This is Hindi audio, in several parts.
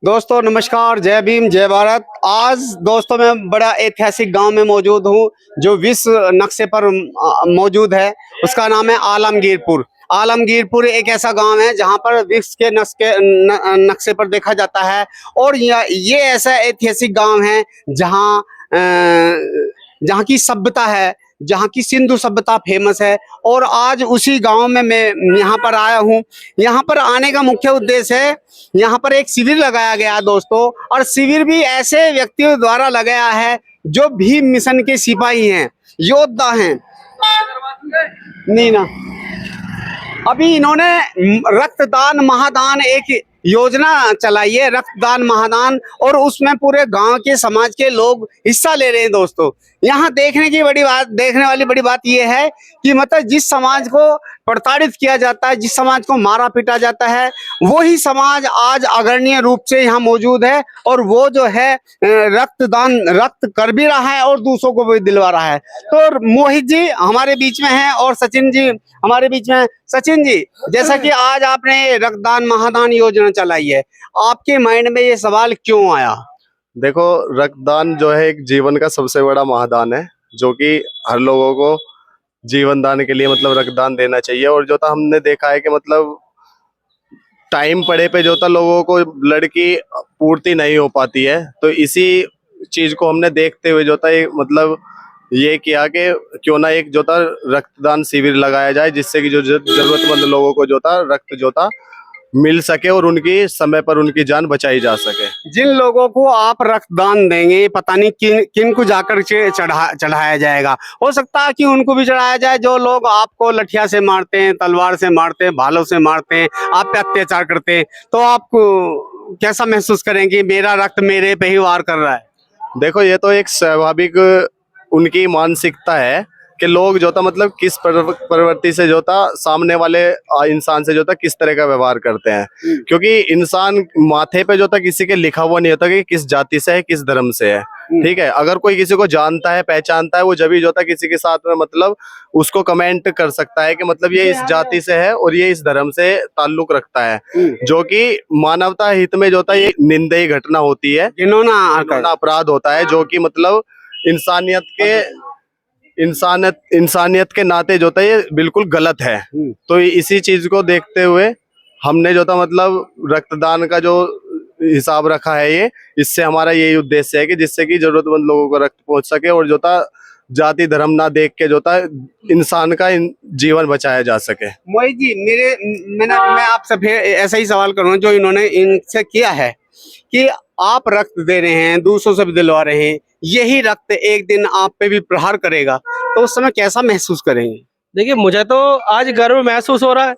दोस्तों नमस्कार, जय भीम, जय भारत। आज दोस्तों मैं बड़ा ऐतिहासिक गांव में मौजूद हूं जो विश्व नक्शे पर मौजूद है। उसका नाम है आलमगीरपुर। आलमगीरपुर एक ऐसा गांव है जहां पर विश्व के नक्शे पर देखा जाता है। और ये ऐसा ऐतिहासिक गांव है जहां जहां की सभ्यता है, जहाँ की सिंधु सभ्यता फेमस है। और आज उसी गांव में मैं यहाँ पर आया हूँ। यहाँ पर आने का मुख्य उद्देश्य है, यहाँ पर एक शिविर लगाया गया है दोस्तों। और शिविर भी ऐसे व्यक्तियों द्वारा लगाया है जो भीम मिशन के सिपाही हैं, योद्धा हैं। नहीं ना, अभी इन्होंने रक्तदान महादान एक योजना चलाई है, रक्तदान महादान, और उसमें पूरे गांव के समाज के लोग हिस्सा ले रहे हैं दोस्तों। यहाँ देखने वाली बड़ी बात यह है कि मतलब जिस समाज को प्रताड़ित किया जाता है, जिस समाज को मारा पीटा जाता है, वही समाज आज अग्रणीय रूप से यहाँ मौजूद है। और वो जो है रक्त कर भी रहा है और दूसरों को भी दिलवा रहा है। तो मोहित जी हमारे बीच में हैं और सचिन जी हमारे बीच में। सचिन जी, जैसा कि आज आपने रक्तदान महादान योजना चलाई है, आपके माइंड में ये सवाल क्यों आया? देखो, रक्तदान जो है एक जीवन का सबसे बड़ा महादान है, जो कि हर लोगों को जीवन दान के लिए मतलब रक्तदान देना चाहिए। और जो था हमने देखा है कि मतलब टाइम पड़े पे जो था लोगों को ब्लड की पूर्ति नहीं हो पाती है। तो इसी चीज को हमने देखते हुए जो था मतलब ये किया कि क्यों ना एक जो था रक्तदान शिविर लगाया जाए, जिससे कि जो जरूरतमंद लोगों को जो था रक्त जो था मिल सके और उनकी समय पर उनकी जान बचाई जा सके। जिन लोगों को आप रक्तदान देंगे, पता नहीं किन को जाकर चढ़ाया जाएगा। हो सकता है कि उनको भी चढ़ाया जाए जो लोग आपको लठिया से मारते हैं, तलवार से मारते हैं, भालों से मारते हैं, आप पे अत्याचार करते हैं। तो आप कैसा महसूस करेंगे मेरा रक्त मेरे पे ही वार कर रहा है? देखो, ये तो एक स्वाभाविक उनकी मानसिकता है कि लोग जो था मतलब किस प्रवृत्ति से जो था सामने वाले इंसान से जो था किस तरह का व्यवहार करते हैं। क्योंकि इंसान माथे पे जो था किसी के लिखा हुआ नहीं होता कि किस जाति से है, किस धर्म से है। ठीक है, अगर कोई किसी को जानता है, पहचानता है, वो जब भी जो था किसी के साथ में मतलब उसको कमेंट कर सकता है कि मतलब ये इस जाति से है और ये इस धर्म से ताल्लुक रखता है, जो कि मानवता हित में जो था ये निंदनीय घटना होती है, घिनौना अपराध होता है, जो कि मतलब इंसानियत के नाते जो था ये बिल्कुल गलत है। तो इसी चीज को देखते हुए हमने जो था मतलब रक्तदान का जो हिसाब रखा है, ये इससे हमारा यही उद्देश्य है कि जिससे कि जरूरतमंद लोगों को रक्त पहुंच सके और जो था जाति धर्म ना देख के जो था इंसान का जीवन बचाया जा सके। मोहित जी, मैं आपसे फिर ऐसा ही सवाल करूंगा जो इन्होंने इनसे किया है कि आप रक्त दे रहे हैं, दूसरों से भी दिलवा रहे हैं, यही रक्त एक दिन आप पे भी प्रहार करेगा, तो उस समय कैसा महसूस करेंगे? देखिए, मुझे तो आज गर्व महसूस हो रहा है।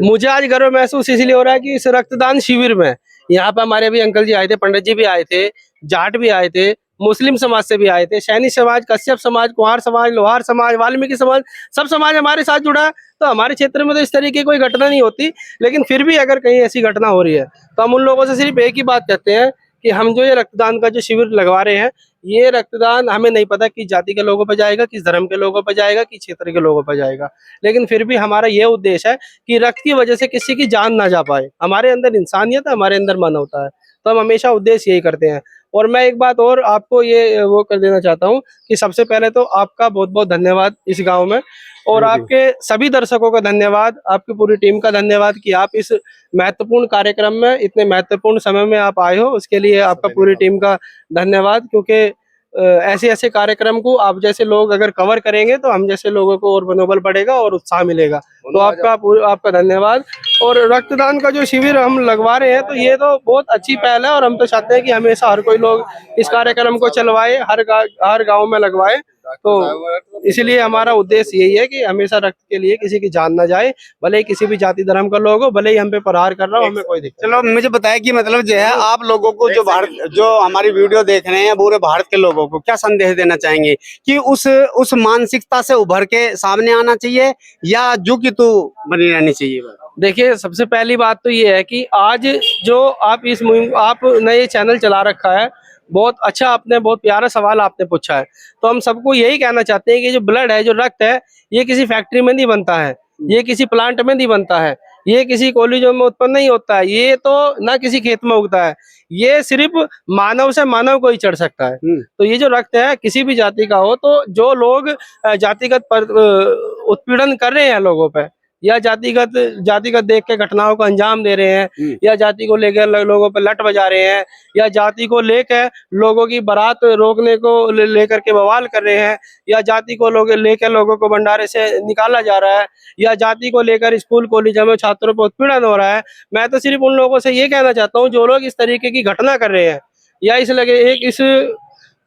मुझे आज गर्व महसूस इसलिए हो रहा है कि इस रक्तदान शिविर में यहाँ पे हमारे भी अंकल जी आए थे, पंडित जी भी आए थे, जाट भी आए थे, मुस्लिम समाज से भी आए थे, सैनी समाज, कश्यप समाज, कुहार समाज, लोहार समाज, वाल्मीकि समाज, सब समाज हमारे साथ जुड़ा है। तो हमारे क्षेत्र में तो इस तरीके की कोई घटना नहीं होती, लेकिन फिर भी अगर कहीं ऐसी घटना हो रही है तो हम उन लोगों से सिर्फ एक ही बात कहते हैं कि हम जो ये रक्तदान का जो शिविर लगवा रहे हैं, ये रक्तदान हमें नहीं पता किस जाति के लोगों पर जाएगा, किस धर्म के लोगों पर जाएगा, किस क्षेत्र के लोगों पर जाएगा, लेकिन फिर भी हमारा ये उद्देश्य है कि रक्त की वजह से किसी की जान ना जा पाए। हमारे अंदर इंसानियत है, हमारे अंदर मानवता है, तो हम हमेशा उद्देश्य यही करते हैं। और मैं एक बात और आपको ये वो कर देना चाहता हूँ कि सबसे पहले तो आपका बहुत बहुत धन्यवाद इस गाँव में, और आपके सभी दर्शकों का धन्यवाद, आपकी पूरी टीम का धन्यवाद कि आप इस महत्वपूर्ण कार्यक्रम में इतने महत्वपूर्ण समय में आप आए हो। उसके लिए आपका पूरी टीम का धन्यवाद, क्योंकि ऐसे ऐसे कार्यक्रम को आप जैसे लोग अगर कवर करेंगे तो हम जैसे लोगों को और मनोबल बढ़ेगा और उत्साह मिलेगा। तो आपका धन्यवाद। और रक्तदान का जो शिविर हम लगवा रहे हैं, तो ये तो बहुत अच्छी पहल है, और हम तो चाहते हैं कि हमेशा हर कोई लोग इस कार्यक्रम को चलवाए, हर गाँव में लगवाए। तो इसलिए हमारा उद्देश्य यही है कि हमेशा रक्त के लिए किसी की जान ना जाए, भले ही किसी भी जाति धर्म का लोग हो, भले ही हम पे प्रहार कर रहा हो, हमें कोई दिक्कत। चलो मुझे बताया कि मतलब जो है आप लोगों को जो हमारी वीडियो देख रहे हैं, पूरे भारत के लोगों को क्या संदेश देना चाहेंगे कि उस मानसिकता से उभर के सामने आना चाहिए या जो कि तू बनी रहनी चाहिए? देखिए, सबसे पहली बात तो ये है कि आज जो आपने ये चैनल चला रखा है, बहुत अच्छा, आपने बहुत प्यारा सवाल आपने पूछा है। तो हम सबको यही कहना चाहते हैं कि जो ब्लड है, जो रक्त है, ये किसी फैक्ट्री में नहीं बनता है, ये किसी प्लांट में नहीं बनता है, ये किसी कॉलेजों में उत्पन्न नहीं होता है, ये तो ना किसी खेत में उगता है, ये सिर्फ मानव से मानव को ही चढ़ सकता है। तो ये जो रक्त है किसी भी जाति का हो, तो जो लोग उत्पीड़न कर रहे हैं लोगों पे, या जातिगत जातिगत देख के घटनाओं को अंजाम दे रहे हैं, या जाति को लेकर लोगों पे लट बजा रहे हैं, या जाति को लेकर लोगों की बारात रोकने को लेकर के बवाल कर रहे हैं, या जाति को लेकर लोगों को भंडारे से निकाला जा रहा है, या जाति को लेकर स्कूल कॉलेजों में छात्रों पर उत्पीड़न हो रहा है। मैं तो सिर्फ उन लोगों से ये कहना चाहता हूँ जो लोग इस तरीके की घटना कर रहे हैं, या इस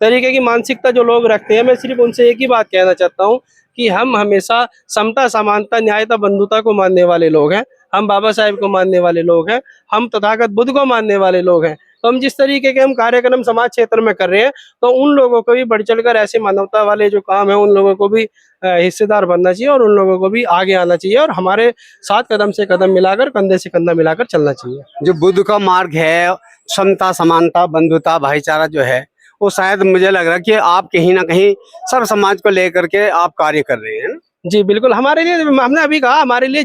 तरीके की मानसिकता जो लोग रखते हैं, मैं सिर्फ उनसे एक ही बात कहना चाहता हूँ कि हम हमेशा समता, समानता, न्यायता, बंधुता को मानने वाले लोग हैं। हम बाबा साहेब को मानने वाले लोग हैं। हम तथागत बुद्ध को मानने वाले लोग हैं। तो हम जिस तरीके के हम कार्यक्रम समाज क्षेत्र में कर रहे हैं, तो उन लोगों को भी बढ़ चढ़कर ऐसे मानवता वाले जो काम है, उन लोगों को भी हिस्सेदार बनना चाहिए, और उन लोगों को भी आगे आना चाहिए, और हमारे साथ कदम से कदम मिलाकर, कंधे से कंधा मिलाकर चलना चाहिए। जो बुद्ध का मार्ग है, समता, समानता, बंधुता, भाईचारा जो है, वो शायद मुझे लग रहा है कि आप कहीं ना कहीं सर्व समाज को लेकर के आप कार्य कर रहे हैं। जी बिल्कुल, हमारे लिए, हमने अभी कहा, हमारे लिए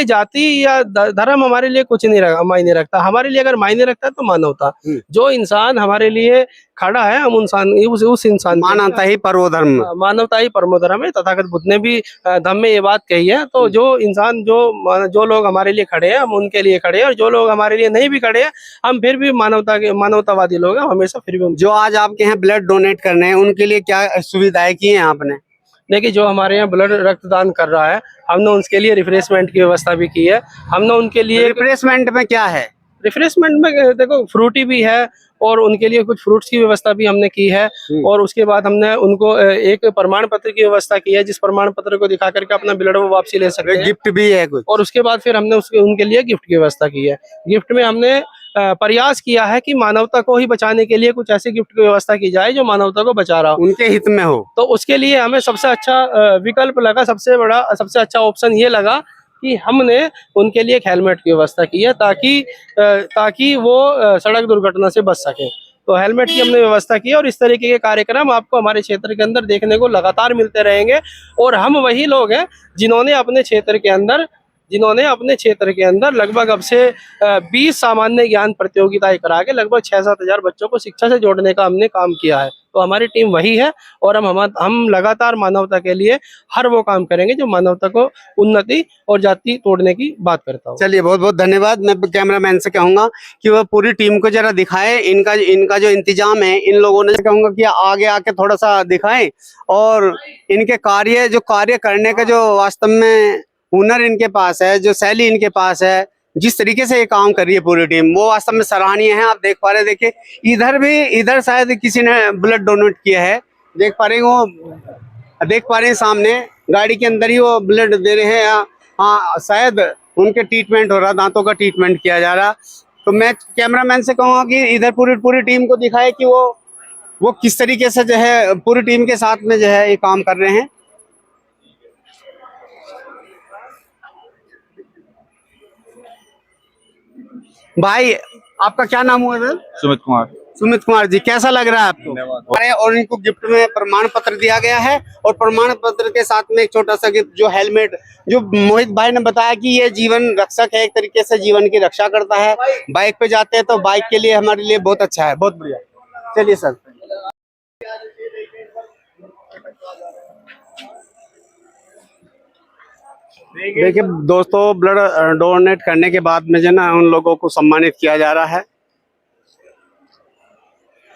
जाति या धर्म हमारे लिए कुछ नहीं मायने रखता। हमारे लिए अगर मायने रखता है तो मानवता। जो इंसान हमारे लिए खड़ा है, हम उस इंसान, मानवता ही परमो धर्म, मानवता ही परमो धर्म है। तथागत बुद्ध ने भी धम्म में ये बात कही है। तो जो इंसान, जो लोग हमारे लिए खड़े हैं, हम उनके लिए खड़े हैं, और जो लोग हमारे लिए नहीं भी खड़े हैं, हम फिर भी मानवतावादी लोग हैं, हमेशा फिर भी। जो आज आपके यहाँ ब्लड डोनेट करने हैं, उनके लिए क्या सुविधाएं की हैं आपने? देखिए, जो हमारे यहाँ ब्लड रक्तदान कर रहा है, हमने उसके लिए रिफ्रेशमेंट की व्यवस्था भी की है। हमने उनके लिए, रिफ्रेशमेंट में क्या है? रिफ्रेशमेंट में देखो, फ्रूटी भी है, और उनके लिए कुछ फ्रूट्स की व्यवस्था भी हमने की है। और उसके बाद हमने उनको एक प्रमाण पत्र की व्यवस्था की है, जिस प्रमाण पत्र को दिखा करके अपना ब्लड वो वापसी ले सकते हैं। गिफ्ट भी है कुछ? और उसके बाद फिर हमने उनके लिए गिफ्ट की व्यवस्था की है। गिफ्ट में हमने प्रयास किया है कि मानवता को ही बचाने के लिए कुछ ऐसे गिफ्ट की व्यवस्था की जाए जो मानवता को बचा रहा हो, उनके हित में हो। तो उसके लिए हमें सबसे अच्छा विकल्प लगा, सबसे अच्छा ऑप्शन ये लगा कि हमने उनके लिए एक हेलमेट की व्यवस्था की है, ताकि वो सड़क दुर्घटना से बच सके। तो हेलमेट की हमने व्यवस्था की है, और इस तरीके के कार्यक्रम आपको हमारे क्षेत्र के अंदर देखने को लगातार मिलते रहेंगे। और हम वही लोग हैं जिन्होंने अपने क्षेत्र के अंदर लगभग अब से 20 सामान्य ज्ञान प्रतियोगिताएं करा के लगभग 6-7 हजार बच्चों को शिक्षा से जोड़ने का हमने काम किया है। तो हमारी टीम वही है, और हम लगातार मानवता के लिए हर वो काम करेंगे जो मानवता को उन्नति और जाति तोड़ने की बात करता हूँ। चलिए, बहुत बहुत धन्यवाद। मैं कैमरामैन से कहूंगा कि वह पूरी टीम को जरा दिखाए, इनका जो इंतजाम है, इन लोगों ने कहूंगा कि आगे आके थोड़ा सा दिखाएं, और इनके कार्य करने का जो वास्तव में हुनर इनके पास है, जो शैली इनके पास है, जिस तरीके से ये काम कर रही है पूरी टीम, वो वास्तव में सराहनीय है। आप देख पा रहे, देखिए इधर शायद किसी ने ब्लड डोनेट किया है, देख पा रहे हैं सामने गाड़ी के अंदर ही वो ब्लड दे रहे हैं। हाँ, शायद उनके ट्रीटमेंट हो रहा, दांतों का ट्रीटमेंट किया जा रहा। तो मैं कैमरामैन से कहूँगा कि इधर पूरी टीम को दिखाए कि वो किस तरीके से जो है पूरी टीम के साथ में जो है ये काम कर रहे हैं। भाई, आपका क्या नाम हुआ सर? सुमित कुमार जी, कैसा लग रहा है आपको? और इनको गिफ्ट में प्रमाण पत्र दिया गया है, और प्रमाण पत्र के साथ में एक छोटा सा गिफ्ट, जो हेलमेट, जो मोहित भाई ने बताया कि ये जीवन रक्षक है, एक तरीके से जीवन की रक्षा करता है। बाइक पे जाते हैं तो बाइक के लिए हमारे लिए बहुत अच्छा है, बहुत बढ़िया। चलिए सर। देखिए दोस्तों, ब्लड डोनेट करने के बाद में जो ना उन लोगों को सम्मानित किया जा रहा है।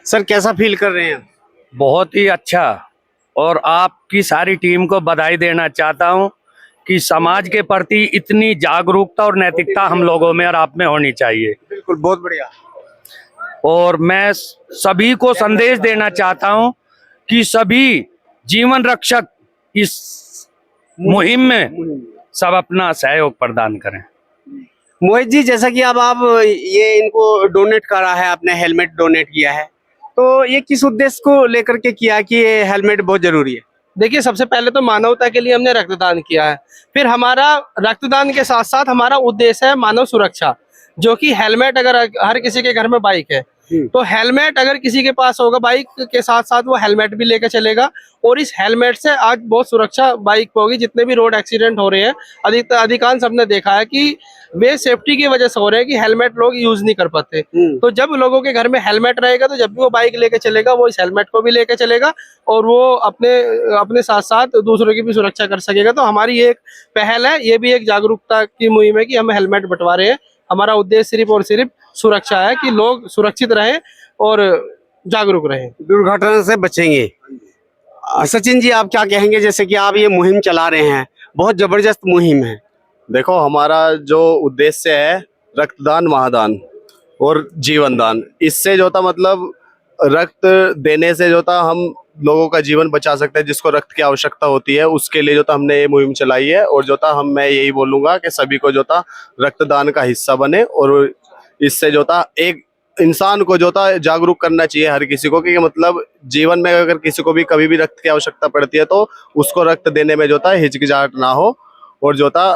सर, कैसा फील कर रहे हैं? बहुत ही अच्छा, और आपकी सारी टीम को बधाई देना चाहता हूं कि समाज के प्रति इतनी जागरूकता और नैतिकता हम लोगों में और आप में होनी चाहिए। बिल्कुल, बहुत बढ़िया। और मैं सभी को संदेश देना चाहता हूं कि सभी जीवन रक्षक इस मुहिम में सब अपना सहयोग प्रदान करें। मोहित जी, जैसा कि अब आप ये इनको डोनेट करा है, आपने हेलमेट डोनेट किया है, तो ये किस उद्देश्य को लेकर के किया कि ये हेलमेट बहुत जरूरी है? देखिए, सबसे पहले तो मानवता के लिए हमने रक्तदान किया है। फिर हमारा रक्तदान के साथ साथ हमारा उद्देश्य है मानव सुरक्षा, जो कि हेलमेट, अगर हर किसी के घर में बाइक है, तो हेलमेट अगर किसी के पास होगा बाइक के साथ साथ वो हेलमेट भी लेके चलेगा, और इस हेलमेट से आज बहुत सुरक्षा बाइक पे होगी। जितने भी रोड एक्सीडेंट हो रहे हैं अधिकांश हमने देखा है कि वे सेफ्टी की वजह से हो रहे हैं कि हेलमेट लोग यूज नहीं कर पाते। तो जब लोगों के घर में हेलमेट रहेगा तो जब भी वो बाइक लेके चलेगा वो इस हेलमेट को भी लेके चलेगा और वो अपने साथ साथ दूसरों की भी सुरक्षा कर सकेगा। तो हमारी ये एक पहल है, ये भी एक जागरूकता की मुहिम है कि हम हेलमेट बंटवा रहे हैं। हमारा उद्देश्य सिर्फ और सिर्फ सुरक्षा है कि लोग सुरक्षित रहें और जागरूक रहें, दुर्घटना से बचेंगे। सचिन जी, आप क्या कहेंगे? जैसे कि आप ये मुहिम चला रहे हैं, बहुत जबरदस्त मुहिम है। देखो, हमारा जो उद्देश्य है रक्तदान, महादान और जीवन दान, इससे जो था मतलब रक्त देने से जो था हम लोगों का जीवन बचा सकते हैं। जिसको रक्त की आवश्यकता होती है उसके लिए जो था हमने ये मुहिम चलाई है। और जो था मैं यही बोलूंगा कि सभी को जो था रक्तदान का हिस्सा बने, और इससे जो था एक इंसान को जो था जागरूक करना चाहिए हर किसी को कि मतलब जीवन में अगर किसी को भी कभी भी रक्त की आवश्यकता पड़ती है तो उसको रक्त देने में जो था हिचकिचाहट ना हो। और जो था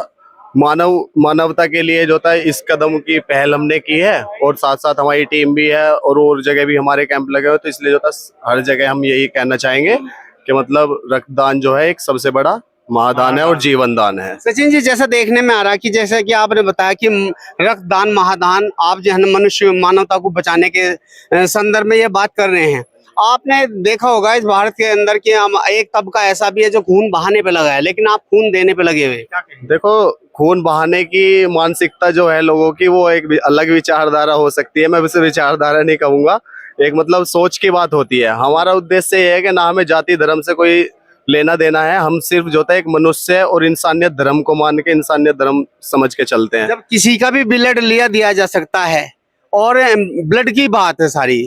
मानवता के लिए जो था इस कदम की पहल हमने की है, और साथ साथ हमारी टीम भी है और जगह भी हमारे कैंप लगे हुए। तो इसलिए जो था हर जगह हम यही कहना चाहेंगे कि मतलब रक्तदान जो है एक सबसे बड़ा महादान है और जीवन दान है। सचिन जी, जैसा देखने में आ रहा है कि जैसे कि आपने बताया कि रक्तदान, महादान, आप जो है ना मनुष्य मानवता को बचाने के संदर्भ में ये बात कर रहे हैं। आपने देखा होगा इस भारत के अंदर कि हम एक तबका ऐसा भी है जो खून बहाने पे लगा है, लेकिन आप खून देने पे लगे हुए हैं। क्या कहेंगे? देखो, खून बहाने की मानसिकता जो है लोगों की, वो एक अलग विचारधारा हो सकती है। मैं उसे विचारधारा नहीं कहूंगा, एक मतलब सोच की बात होती है। हमारा उद्देश्य ये है कि ना हमें जाति धर्म से कोई लेना देना है। हम सिर्फ जो है एक मनुष्य और इंसानियत धर्म को मान के इंसानियत धर्म समझ के चलते हैं। जब किसी का भी ब्लड लिया दिया जा सकता है और ब्लड की बात है सारी,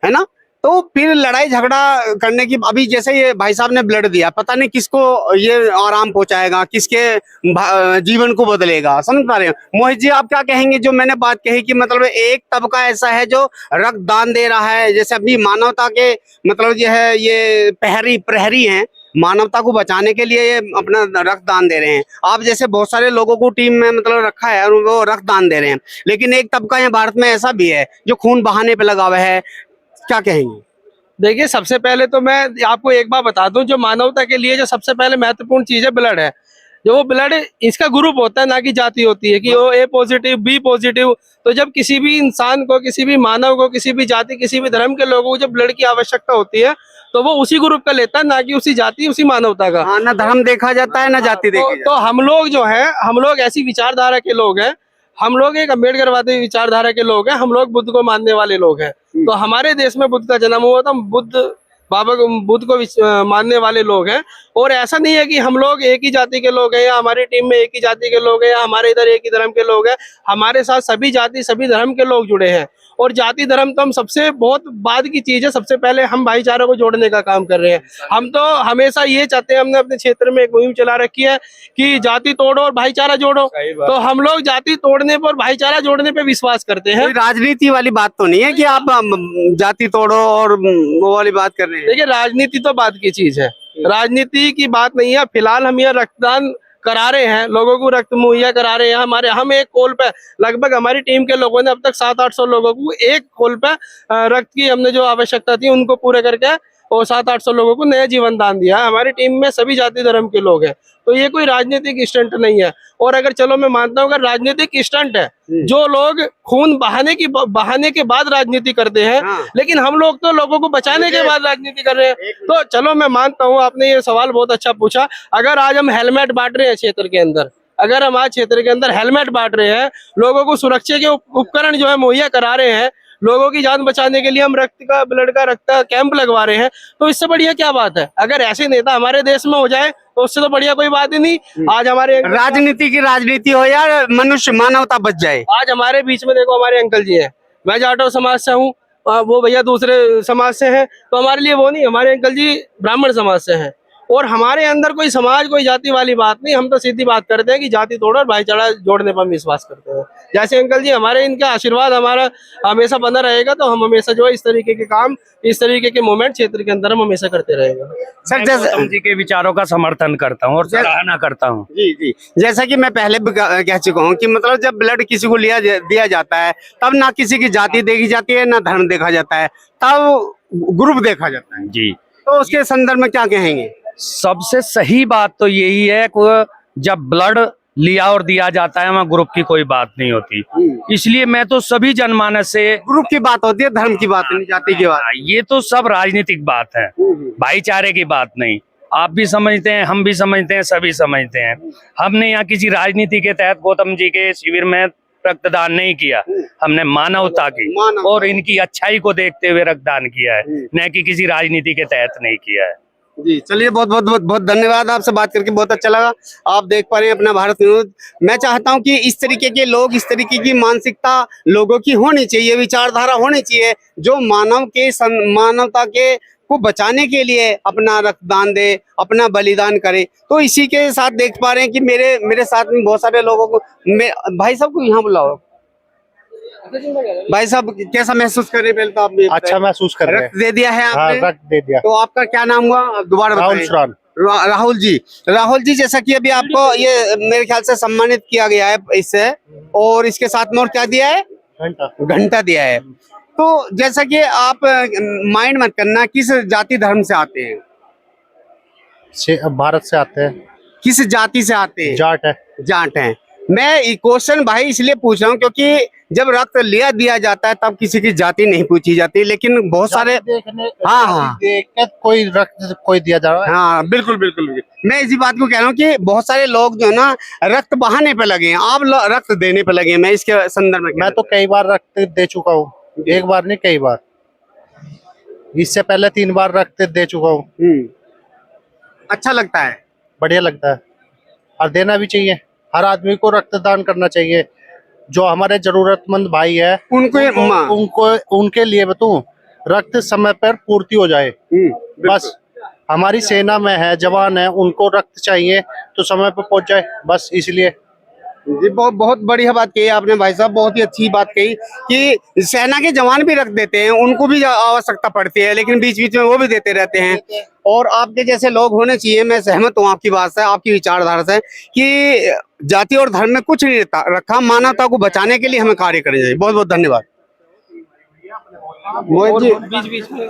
है ना, तो फिर लड़ाई झगड़ा करने की, अभी जैसे ये भाई साहब ने ब्लड दिया, पता नहीं किसको ये आराम पहुंचाएगा, किसके जीवन को बदलेगा। समझ पा रहे हैं? मोहित जी, आप क्या कहेंगे? जो मैंने बात कही कि मतलब एक तबका ऐसा है जो रक्तदान दे रहा है, जैसे अभी मानवता के मतलब जो है ये प्रहरी हैं, मानवता को बचाने के लिए ये अपना रक्तदान दे रहे हैं। आप जैसे बहुत सारे लोगों को टीम में मतलब रखा है और वो रक्तदान दे रहे हैं, लेकिन एक तबका यहाँ भारत में ऐसा भी है जो खून बहाने पे लगा हुआ है। क्या कहेंगे? देखिए, सबसे पहले तो मैं आपको एक बात बता दूं, जो मानवता के लिए जो सबसे पहले महत्वपूर्ण चीज है ब्लड है। जो वो ब्लड इसका ग्रुप होता है, ना कि जाति होती है कि वो ए पॉजिटिव बी पॉजिटिव। तो जब किसी भी इंसान को, किसी भी मानव को, किसी भी जाति, किसी भी धर्म के लोगों को जब ब्लड की आवश्यकता होती है तो वो उसी ग्रुप का लेता है, ना कि उसी जाति, उसी मानवता का। हाँ, ना धर्म देखा जाता है ना जाति देखी जाती है। तो हम लोग जो है, हम लोग ऐसी विचारधारा के लोग हैं। हम लोग एक अम्बेडकरवादी विचारधारा के लोग हैं। हम लोग बुद्ध को मानने वाले लोग हैं। तो हमारे देश में बुद्ध का जन्म हुआ था, बाबा बुद्ध को मानने वाले लोग हैं। और ऐसा नहीं है कि हम लोग एक ही जाति के लोग हैं या हमारी टीम में एक ही जाति के लोग हैं या हमारे इधर एक ही धर्म के लोग हैं। हमारे साथ सभी जाति, सभी धर्म के लोग जुड़े हैं। और जाति धर्म तो हम सबसे बहुत बाद की चीज है। सबसे पहले हम भाईचारे को जोड़ने का काम कर रहे हैं। हम तो हमेशा ये चाहते हैं, हमने अपने क्षेत्र में एक मुहिम चला रखी है कि जाति तोड़ो और भाईचारा जोड़ो। तो हम लोग जाति तोड़ने पर, भाईचारा जोड़ने पे विश्वास करते हैं। कोई राजनीति वाली बात तो नहीं है कि आप जाति तोड़ो और वो वाली बात कर रहे हैं। देखिए, राजनीति तो बात की चीज है, राजनीति की बात नहीं है। फिलहाल हम यह रक्तदान करा रहे हैं, लोगों को रक्त मुहैया करा रहे हैं। हम एक कॉल पे लगभग हमारी टीम के लोगों ने अब तक 700-800 लोगों को एक कॉल पे रक्त की हमने जो आवश्यकता थी उनको पूरे करके और 700-800 लोगों को नया जीवन दान दिया। हमारी टीम में सभी जाति धर्म के लोग हैं। तो ये कोई राजनीतिक स्टंट नहीं है। और अगर चलो मैं मानता हूँ अगर राजनीतिक स्टंट है, जो लोग खून बहाने के बाद राजनीति करते हैं, लेकिन हम लोग तो लोगों को बचाने के बाद राजनीति कर रहे हैं। तो चलो मैं मानता हूँ, आपने ये सवाल बहुत अच्छा पूछा। अगर आज हम हेलमेट बांट रहे हैं क्षेत्र के अंदर, अगर हम आज क्षेत्र के अंदर हेलमेट बांट रहे हैं, लोगों को सुरक्षा के उपकरण जो है मुहैया करा रहे हैं, लोगों की जान बचाने के लिए हम ब्लड का कैंप लगवा रहे हैं, तो इससे बढ़िया क्या बात है? अगर ऐसे नेता हमारे देश में हो जाए तो उससे तो बढ़िया कोई बात ही नहीं। आज हमारे राजनीति हो या मनुष्य मानवता बच जाए। आज हमारे बीच में देखो, हमारे अंकल जी हैं, मैं जाटव समाज से हूँ, वो भैया दूसरे समाज से हैं। तो हमारे लिए वो नहीं, हमारे अंकल जी ब्राह्मण समाज से हैं। और हमारे अंदर कोई समाज, कोई जाति वाली बात नहीं। हम तो सीधी बात करते हैं कि जाति तोड़ो और भाईचारा जोड़ने पर हम विश्वास करते हैं। जैसे अंकल जी हमारे इनका आशीर्वाद हमारा हमेशा बना रहेगा, तो हम हमेशा जो है इस तरीके के काम, इस तरीके के मूवमेंट क्षेत्र के अंदर हम हमेशा करते रहेंगे। सर मैं जैसे गौतम जी के विचारों का समर्थन करता हूँ और सराहना करता हूँ। जी जी, जैसा कि मैं पहले भी कह चुका हूँ कि मतलब जब ब्लड किसी को दिया जाता है, तब ना किसी की जाति देखी जाती है, ना धर्म देखा जाता है, तब ग्रुप देखा जाता है। जी, तो उसके संदर्भ में क्या कहेंगे? सबसे सही बात तो यही है कि जब ब्लड लिया और दिया जाता है, वहाँ ग्रुप की कोई बात नहीं होती। इसलिए मैं तो सभी जनमानस से, ग्रुप की बात होती है, धर्म की बात नहीं, जाति की बात। ये तो सब राजनीतिक बात है, भाईचारे की बात नहीं। आप भी समझते हैं, हम भी समझते हैं, सभी समझते हैं। हमने यहाँ किसी राजनीति के तहत गौतम जी के शिविर में रक्तदान नहीं किया, हमने मानवता की और इनकी अच्छाई को देखते हुए रक्तदान किया है, न कि किसी राजनीति के तहत नहीं किया है। जी चलिए, बहुत बहुत बहुत बहुत धन्यवाद, आपसे बात करके बहुत अच्छा लगा। आप देख पा रहे हैं अपना भारत न्यूज। मैं चाहता हूं कि इस तरीके के लोग, इस तरीके की मानसिकता लोगों की होनी चाहिए, विचारधारा होनी चाहिए, जो मानवता के को बचाने के लिए अपना रक्तदान दे, अपना बलिदान करे। तो इसी के साथ देख पा रहे हैं कि मेरे साथ में बहुत सारे लोगों को, भाई साहब को यहाँ बुलाओ। भाई साहब कैसा महसूस कर रहे हैं? पहले तो आप अच्छा महसूस कर रहे हैं। रक्त दे दिया है हाँ, आपने? रक्त दे दिया। तो आपका क्या नाम हुआ दोबारा राहुल बताइए। शुरान। राहुल जी, जैसा कि अभी आपको ये मेरे ख्याल से सम्मानित किया गया है इससे, और इसके साथ में और क्या दिया है? घंटा दिया है। तो जैसा कि आप माइंड मत करना, किस जाति धर्म से आते हैं? भारत से आते हैं। किस जाति से आते हैं? जाट है। जाट हैं। मैं क्वेश्चन भाई इसलिए पूछ रहा हूँ क्योंकि जब रक्त दिया जाता है तब किसी की जाति नहीं पूछी जाती, लेकिन बहुत सारे हाँ देख कर कोई रक्त कोई दिया जा रहा है। हाँ बिल्कुल बिल्कुल, मैं इसी बात को कह रहा हूँ कि बहुत सारे लोग जो है ना रक्त बहाने पे लगे हैं, आप रक्त देने पे लगे हैं। मैं इसके संदर्भ में मैं तो कई बार रक्त दे चुका हूँ, एक बार नहीं कई बार, इससे पहले 3 बार रक्त दे चुका हूँ। अच्छा लगता है, बढ़िया लगता है और देना भी चाहिए। हर आदमी को रक्तदान करना चाहिए। जो हमारे जरूरतमंद भाई है उनको उनके लिए बताऊं, रक्त समय पर पूर्ति हो जाए। बस हमारी सेना में है, जवान है, उनको रक्त चाहिए तो समय पर पहुंच जाए, बस इसलिए। जी बहुत बहुत बढ़िया बात कही आपने भाई साहब, बहुत ही अच्छी बात कही कि सेना के जवान भी रख देते हैं, उनको भी आवश्यकता पड़ती है, लेकिन बीच बीच में वो भी देते रहते हैं। और आपके जैसे लोग होने चाहिए। मैं सहमत हूँ आपकी बात से, आपकी विचारधारा से कि जाति और धर्म में कुछ नहीं रखा, मानवता को बचाने के लिए हमें कार्य करना चाहिए। बहुत बहुत धन्यवाद मोहित जी। बीच बीच में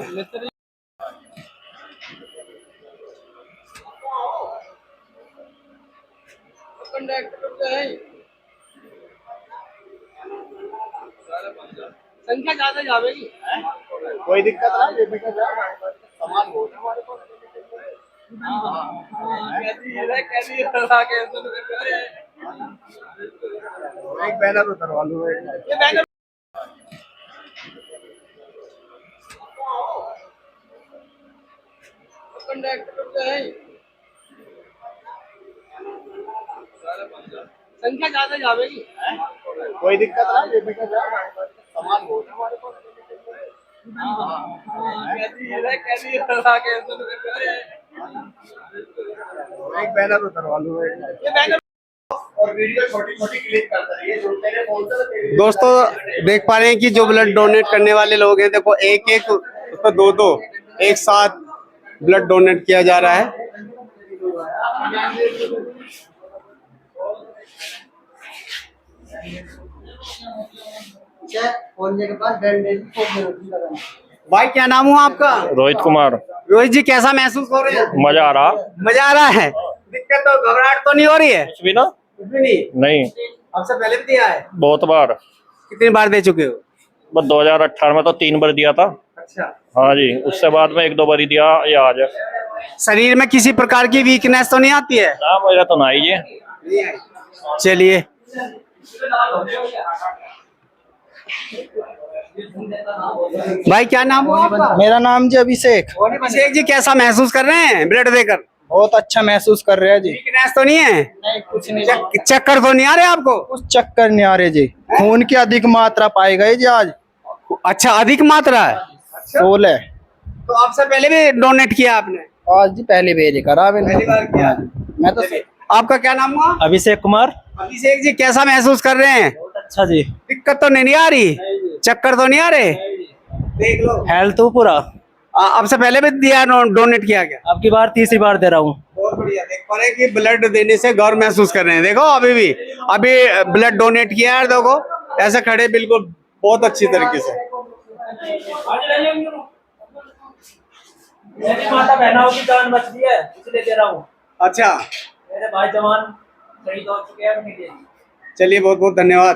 संख्या ज्यादा जाएगी, कोई दिक्कत नहीं, सामान बहुत है हमारे पास। एक बैनर उतरवा लो। संख्या ज्यादा जाएगी, कोई दिक्कत नहीं, सामान बहुत है हमारे पास। एक बैनर उतरवा लो। और वीडियो छोटी-छोटी क्लिक करता रहिए, जो तेरे फोन से। दोस्तों देख पा रहे हैं कि जो ब्लड डोनेट करने वाले लोग हैं, देखो एक एक उसको दो एक साथ ब्लड डोनेट किया जा रहा है। भाई क्या नाम हुआ आपका? रोहित कुमार। रोहित जी कैसा महसूस हो रहे हैं? मजा आ रहा। मजा आ रहा है? दिक्कत तो घबराहट तो नहीं हो रही है? कुछ भी ना, कुछ भी नहीं। नहीं, आपसे पहले भी दिया है? बहुत बार। कितनी बार दे चुके हो? बस 2018 में तो 3 बार दिया था। अच्छा, हाँ जी, उससे बाद में 1-2 बार ही दिया, ये आज। शरीर में किसी प्रकार की वीकनेस तो नहीं आती है? ना मेरा तो ना ही है। चलिए भाई क्या नाम हुआ आपका? मेरा नाम जी अभिषेक। अभिषेक जी कैसा महसूस कर रहे हैं ब्लड देकर? बहुत अच्छा महसूस कर रहे हैं जी। वीकनेस तो नहीं है? नहीं, कुछ नहीं। चक्कर तो नहीं आ रहे आपको? कुछ चक्कर नहीं आ रहे जी। खून की अधिक मात्रा पाई गई जी आज। अच्छा, अधिक मात्रा है? 16। तो आपसे पहले भी डोनेट किया आपने? आज जी पहली बेरी करा मैंने। पहली बार किया? मैं तो आपका क्या नाम हुआ? अभिषेक कुमार। अभिषेक जी कैसा महसूस कर रहे हैं? अच्छा जी। दिक्कत तो नहीं आ रही, चक्कर तो नहीं आ रहे? देख लो, हेल्थ तो पूरा। अब से पहले भी दिया, डोनेट किया गया? अब की बार तीसरी बार दे रहा हूँ। बहुत बढ़िया। देख पा रहे हैं कि ब्लड देने से गर्व महसूस कर रहे हैं। देखो अभी ब्लड डोनेट किया है, देखो ऐसे खड़े बिल्कुल बहुत अच्छी तरीके से। मेरी माता बहनों की जान बच रही है इसलिए दे रहा हूँ। अच्छा, मेरे भाई जवान शहीद हो चुके हैं उनके लिए। चलिए बहुत बहुत धन्यवाद।